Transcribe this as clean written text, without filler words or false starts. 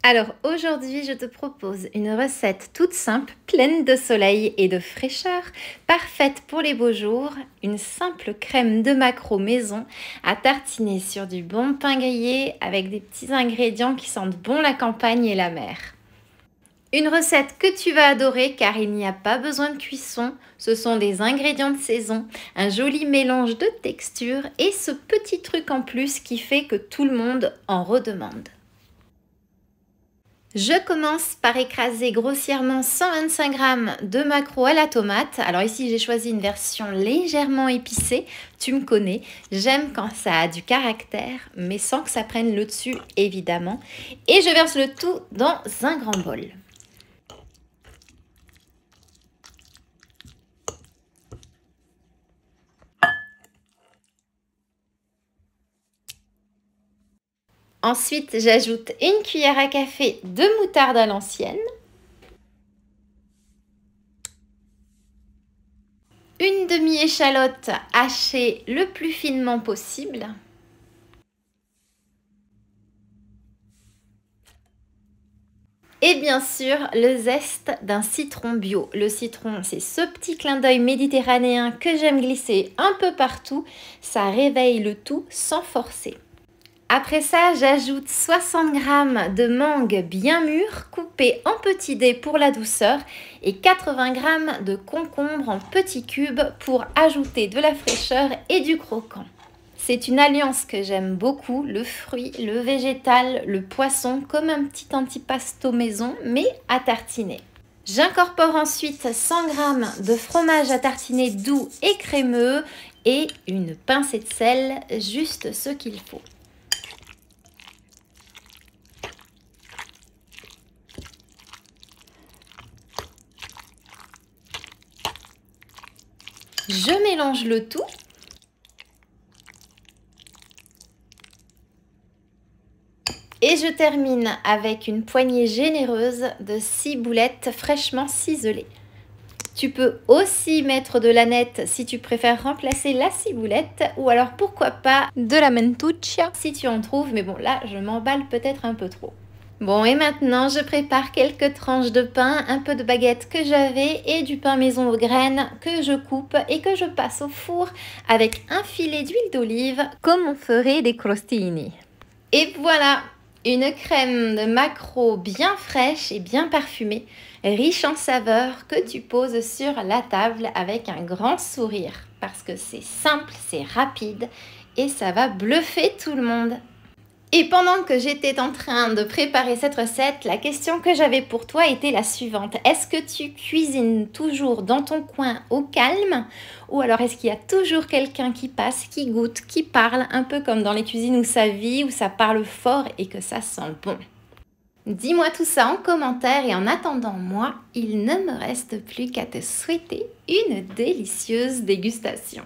Alors aujourd'hui, je te propose une recette toute simple, pleine de soleil et de fraîcheur, parfaite pour les beaux jours, une simple crème de maquereau maison à tartiner sur du bon pain grillé avec des petits ingrédients qui sentent bon la campagne et la mer. Une recette que tu vas adorer car il n'y a pas besoin de cuisson, ce sont des ingrédients de saison, un joli mélange de textures et ce petit truc en plus qui fait que tout le monde en redemande. Je commence par écraser grossièrement 125 g de maquereau à la tomate. Alors ici, j'ai choisi une version légèrement épicée. Tu me connais, j'aime quand ça a du caractère, mais sans que ça prenne le dessus, évidemment. Et je verse le tout dans un grand bol. Ensuite, j'ajoute une cuillère à café de moutarde à l'ancienne, une demi-échalote hachée le plus finement possible, et bien sûr le zeste d'un citron bio. Le citron, c'est ce petit clin d'œil méditerranéen que j'aime glisser un peu partout, ça réveille le tout sans forcer. Après ça, j'ajoute 60 g de mangue bien mûre coupée en petits dés pour la douceur et 80 g de concombre en petits cubes pour ajouter de la fraîcheur et du croquant. C'est une alliance que j'aime beaucoup, le fruit, le végétal, le poisson, comme un petit antipasto maison mais à tartiner. J'incorpore ensuite 100 g de fromage à tartiner doux et crémeux et une pincée de sel, juste ce qu'il faut. Je mélange le tout. Et je termine avec une poignée généreuse de ciboulettes fraîchement ciselées. Tu peux aussi mettre de l'aneth si tu préfères remplacer la ciboulette ou alors pourquoi pas de la mentuccia si tu en trouves, mais bon là je m'emballe peut-être un peu trop. Bon, et maintenant je prépare quelques tranches de pain, un peu de baguette que j'avais et du pain maison aux graines que je coupe et que je passe au four avec un filet d'huile d'olive comme on ferait des crostini. Et voilà, une crème de maquereau bien fraîche et bien parfumée, riche en saveurs que tu poses sur la table avec un grand sourire parce que c'est simple, c'est rapide et ça va bluffer tout le monde. Et pendant que j'étais en train de préparer cette recette, la question que j'avais pour toi était la suivante. Est-ce que tu cuisines toujours dans ton coin au calme? Ou alors est-ce qu'il y a toujours quelqu'un qui passe, qui goûte, qui parle, un peu comme dans les cuisines où ça vit, où ça parle fort et que ça sent bon? Dis-moi tout ça en commentaire et en attendant moi, il ne me reste plus qu'à te souhaiter une délicieuse dégustation.